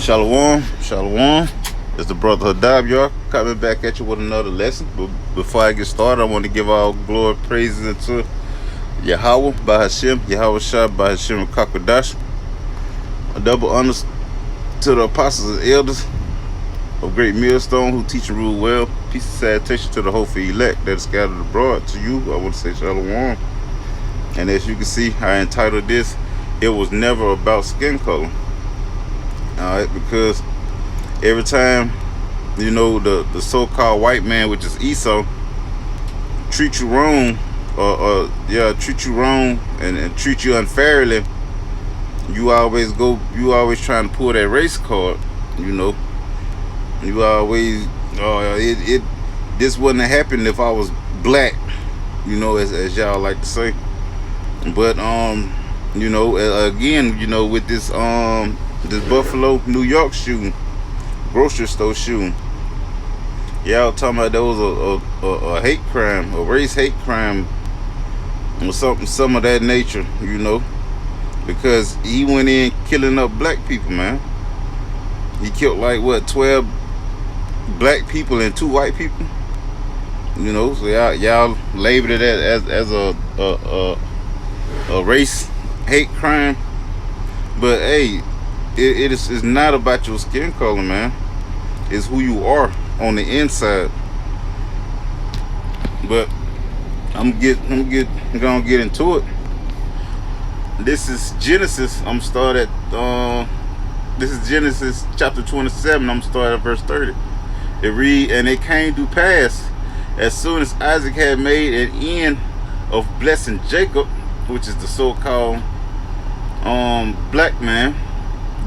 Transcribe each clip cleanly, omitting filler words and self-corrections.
Shalom, shalom. It's the brother Hadab, y'all, coming back at you with another lesson. But before I get started, I want to give all glory, praises unto Yahweh, by Hashem, Yahweh Shah, by Hashem, Kakwadash. A double honors to the apostles and elders of Great Millstone who teach and rule well. Peace and salutation to the hopeful elect that is scattered abroad. To you, I want to say shalom. And as you can see, I entitled this, It Was Never About Skin Color. Alright, because every time, you know, the so-called white man, which is Esau, treat you wrong, treat you wrong and treat you unfairly, you always trying to pull that race card, you know. You always, this wouldn't have happened if I was black, you know, as y'all like to say. But, you know, again, you know, with this Buffalo, New York shooting, grocery store shooting, y'all talking about there was a hate crime, a race hate crime, or some of that nature, you know, because he went in killing up black people, man. He killed like what, 12 black people and 2 white people, you know. So y'all labeled it as a race hate crime, but hey. It's not about your skin color, man. It's who you are on the inside. But I'm gonna get into it. This is Genesis. This is Genesis chapter 27. I'm starting at verse 30. It read, and it came to pass as soon as Isaac had made an end of blessing Jacob, which is the so-called black man,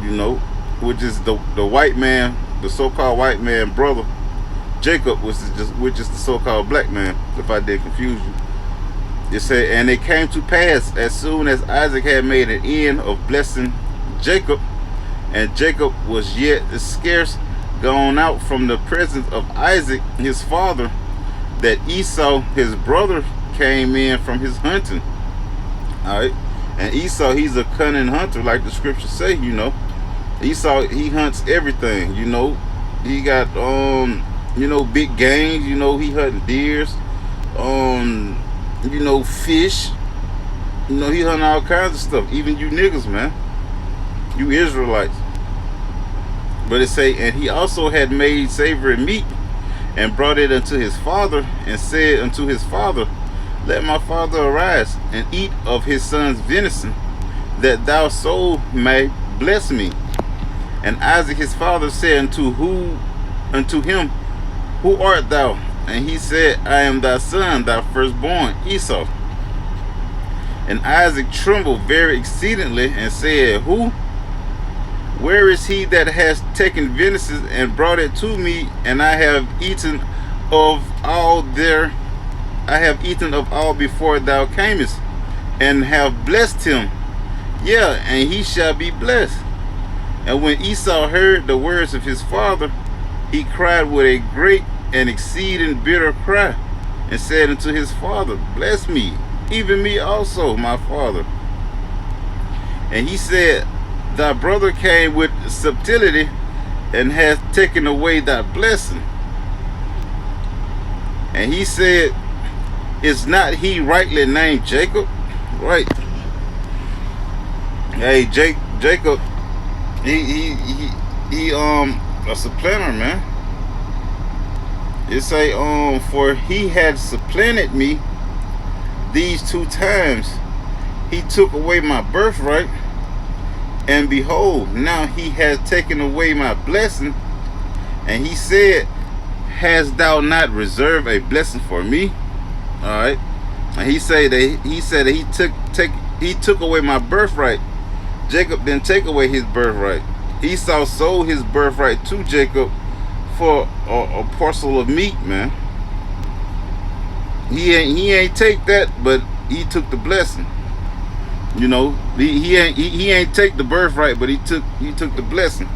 you know, which is the white man, the so-called white man brother Jacob, which is the so-called black man, if I did confuse you. It said, and it came to pass as soon as Isaac had made an end of blessing Jacob, and Jacob was yet scarce gone out from the presence of Isaac his father, that Esau his brother came in from his hunting. Alright, and Esau, he's a cunning hunter, like the scriptures say, you know. Esau, he hunts everything, you know. He got you know, big game, you know. He hunting deers, you know, fish, you know. He hunting all kinds of stuff, even you niggas, man, you Israelites. But it say, and he also had made savory meat and brought it unto his father, and said unto his father, let my father arise and eat of his son's venison, that thou soul may bless me. And Isaac his father said unto him, who art thou? And he said, I am thy son, thy firstborn, Esau. And Isaac trembled very exceedingly, and said, who? Where is he that has taken venison and brought it to me? And I have eaten of all before thou camest, and have blessed him. Yeah, and he shall be blessed. And when Esau heard the words of his father, he cried with a great and exceeding bitter cry, and said unto his father, bless me, even me also, my father. And he said, thy brother came with subtlety, and hath taken away thy blessing. And he said, is not he rightly named Jacob? Right. Hey, Jacob, he a supplanter, man. It say, for he had supplanted me these 2 times. He took away my birthright, and behold, now he has taken away my blessing. And he said, hast thou not reserved a blessing for me? All right. And he said that he took away my birthright. Jacob didn't take away his birthright. Esau sold his birthright to Jacob for a parcel of meat, man. He ain't take that, but he took the blessing. You know, he ain't take the birthright, but he took the blessing.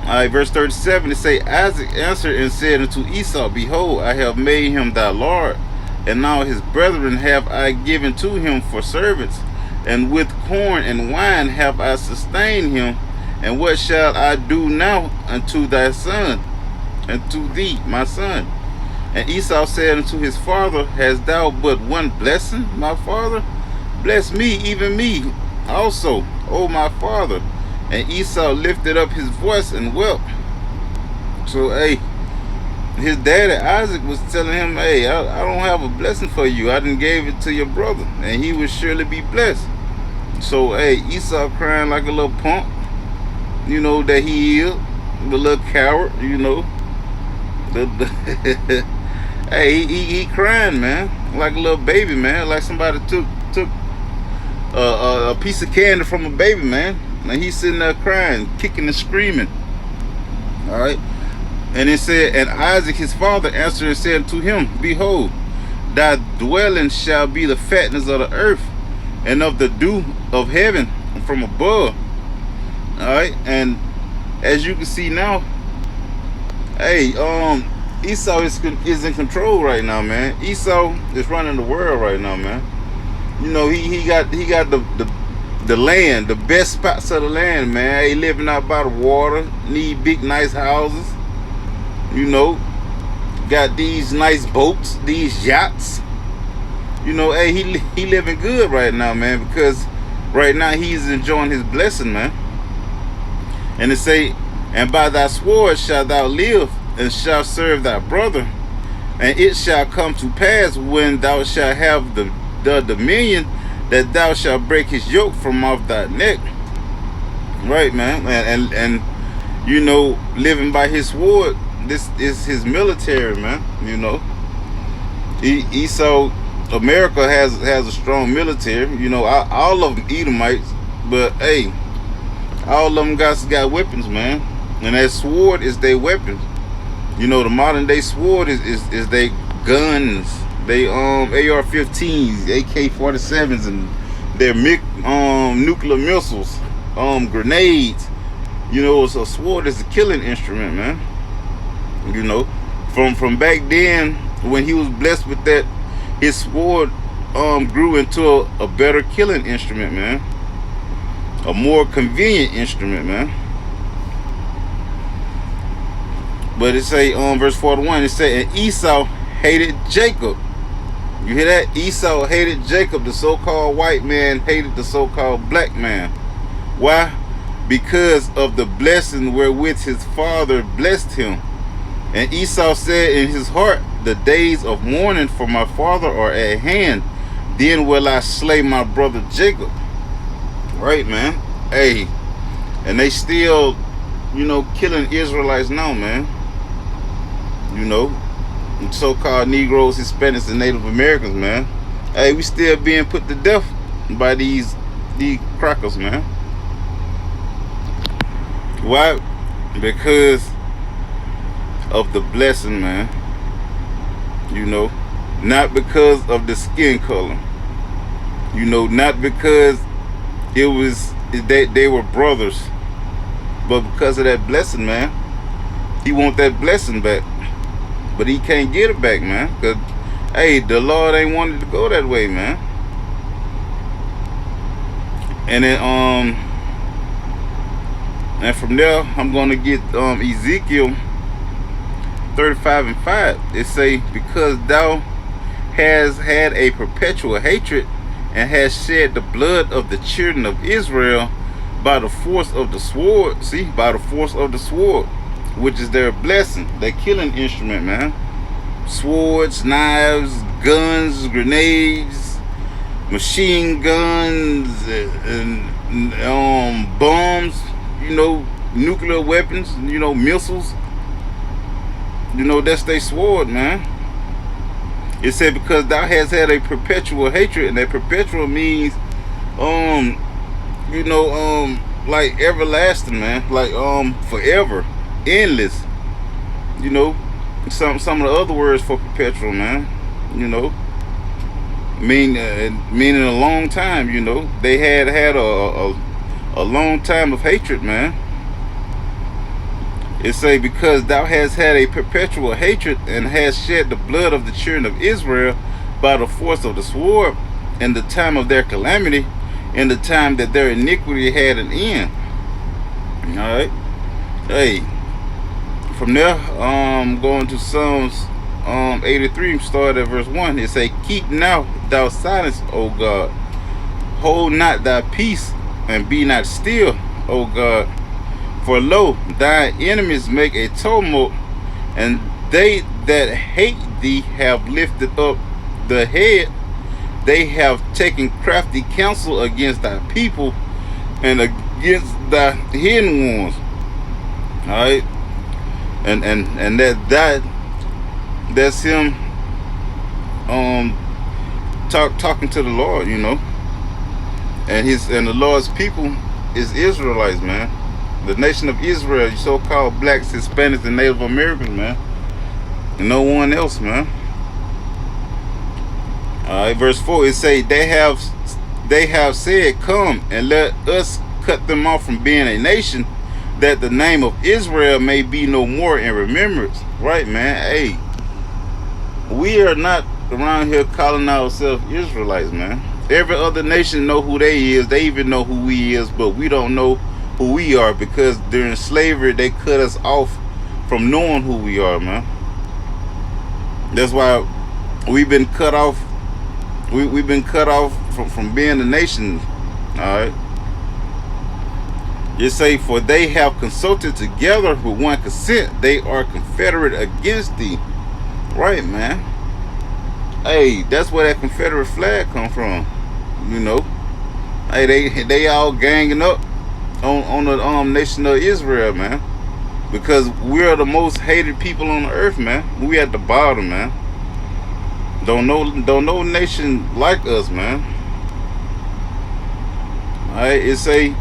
All right, verse 37, it say, Isaac answered and said unto Esau, behold, I have made him thy lord, and now his brethren have I given to him for servants, and with corn and wine have I sustained him, And what shall I do now unto thy son, and to thee, my son? And Esau said unto his father, Hast thou but one blessing, my father? Bless me, even me also, O my father. And Esau lifted up his voice and wept. So, hey, his daddy Isaac was telling him, hey, I don't have a blessing for you. I done gave it to your brother, and he would surely be blessed. So, hey, Esau crying like a little punk, you know, that he is, a little coward, you know. Hey, he crying, man, like a little baby, man, like somebody took a piece of candy from a baby, man, and he's sitting there crying, kicking and screaming. All right. And it said, and Isaac his father answered and said to him, Behold, thy dwelling shall be the fatness of the earth, and of the dew of heaven from above. All right. And as you can see now, hey, Esau is in control right now, man. Esau is running the world right now, man. You know, he got the land, the best spots of the land, man. He living out by the water, need big nice houses. You know, got these nice boats, these yachts. You know, hey, he living good right now, man, because right now he's enjoying his blessing, man. And it say, and by thy sword shalt thou live, and shalt serve thy brother. And it shall come to pass, when thou shalt have the dominion, that thou shalt break his yoke from off thy neck. Right, man. And you know, living by his sword, this is his military, man. You know, Esau, America has a strong military. You know, all of them Edomites, but hey, all of them got weapons, man. And that sword is their weapons. You know, the modern day sword is their guns. They AR-15s, AK-47s, and their nuclear missiles, grenades. You know, so a sword is a killing instrument, man. You know, from back then when he was blessed with that, his sword grew into a better killing instrument, man. A more convenient instrument, man. But it say verse 41, it say, and Esau hated Jacob. You hear that? Esau hated Jacob. The so-called white man hated the so-called black man. Why? Because of the blessing wherewith his father blessed him. And Esau said in his heart, the days of mourning for my father are at hand. Then will I slay my brother Jacob. Right, man? Hey, and they still, you know, killing Israelites now, man. You know, so-called Negroes, Hispanics, and Native Americans, man. Hey, we still being put to death by these crackers, man. Why? Because of the blessing, man. You know, not because of the skin color. You know, not because they were brothers, but because of that blessing, man. He want that blessing back, but he can't get it back, man. Cause hey, the Lord ain't wanted to go that way, man. And then and from there I'm gonna get Ezekiel 35:5. It say, because thou has had a perpetual hatred, and has shed the blood of the children of Israel by the force of the sword. See, by the force of the sword, which is their blessing, their killing instrument, man. Swords, knives, guns, grenades, machine guns, and bombs, you know, nuclear weapons, you know, missiles. You know, that's their sword, man. It said, because thou hast had a perpetual hatred, and that perpetual means, you know, like everlasting, man, like forever, endless. You know, some of the other words for perpetual, man. You know, meaning a long time. You know, they had a long time of hatred, man. It say, because thou hast had a perpetual hatred, and hast shed the blood of the children of Israel by the force of the sword, in the time of their calamity, in the time that their iniquity had an end. Alright. Hey, from there, going to Psalms 83, start at verse 1. It say, keep now thou silence, O God. Hold not thy peace, and be not still, O God. For lo, thine enemies make a tumult, and they that hate thee have lifted up the head. They have taken crafty counsel against thy people and against thy hidden ones. Alright. And that's him talking to the Lord, you know. And the Lord's people is Israelites, man. The nation of Israel, so-called blacks, Hispanics, and Native Americans, man. And no one else, man. Alright, verse 4, it say, they have said, come and let us cut them off from being a nation, that the name of Israel may be no more in remembrance. Right, man. Hey, we are not around here calling ourselves Israelites, man. Every other nation know who they is. They even know who we is, but we don't know who we are, because during slavery they cut us off from knowing who we are, man. That's why we've been cut off. We've been cut off from being a nation. Alright. You say, for they have consulted together with one consent, they are confederate against thee. Right, man. Hey, that's where that Confederate flag come from. You know. Hey, they all ganging up on the nation of Israel, man. Because we're the most hated people on the earth, man. We at the bottom, man. Don't know nation like us, man. Alright, it say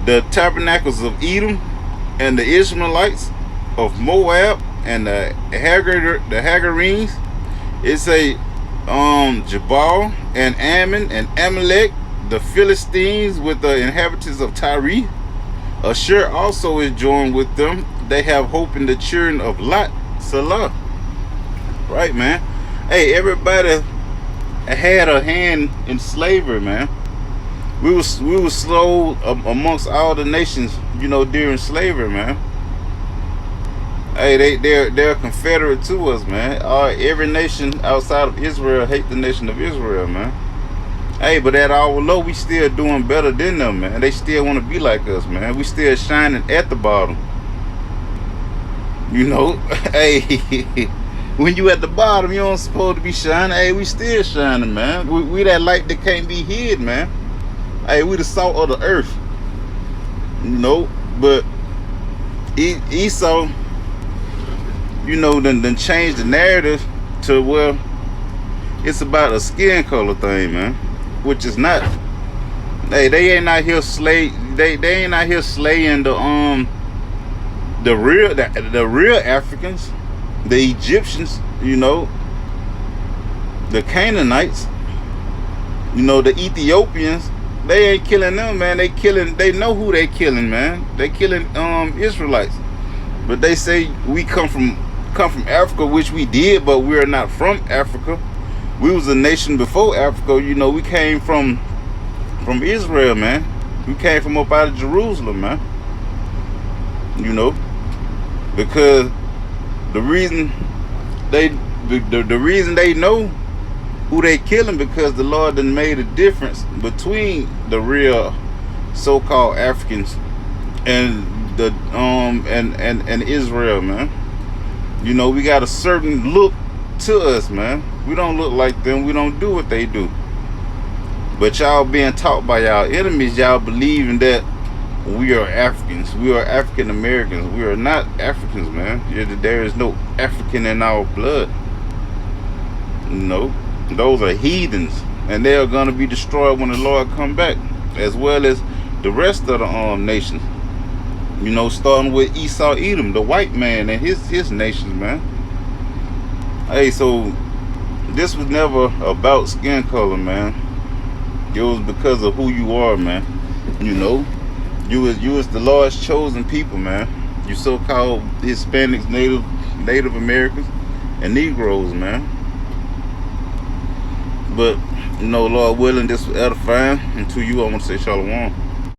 the tabernacles of Edom and the Ishmaelites of Moab and the Hagarenes. It say Jabal and Ammon and Amalek, the Philistines with the inhabitants of Tyre. Ashur also is joined with them. They have hope in the children of Lot, Salah. Right, man. Hey, everybody had a hand in slavery, man. We was sold amongst all the nations, you know, during slavery, man. Hey, they're confederate to us, man. Every nation outside of Israel hate the nation of Israel, man. Hey, but at our low, we still doing better than them, man. They still want to be like us, man. We still shining at the bottom. You know, hey, when you at the bottom, you don't supposed to be shining. Hey, we still shining, man. We that light that can't be hid, man. Hey, we the salt of the earth. You know, but Esau, you know, then changed the narrative to, well, it's about a skin color thing, man. Which is not. Hey, they ain't out here they ain't out here slaying the real Africans, the Egyptians, you know, the Canaanites, you know, the Ethiopians. They ain't killing them, man. They know who they killing, man. They killing Israelites. But they say we come from Africa, which we did, but we are not from Africa. We was a nation before Africa. You know, we came from Israel, man. We came from up out of Jerusalem, man. You know, because the reason they know who they killing, because the Lord done made a difference between the real so-called Africans and the and Israel, man. You know, we got a certain look to us, man. We don't look like them. We don't do what they do. But y'all being taught by y'all enemies, y'all believing that we are Africans. We are African Americans. We are not Africans, man. There is no African in our blood. No, those are heathens, and they are going to be destroyed when the Lord come back, as well as the rest of the nations. You know, starting with Esau, Edom, the white man, and his nations, man. Hey, so this was never about skin color, man. It was because of who you are, man. You know, you was the Lord's chosen people, man. You so-called Hispanics, Native Americans, and Negroes, man. But, you know, Lord willing, this was edifying. And to you, I want to say shalom.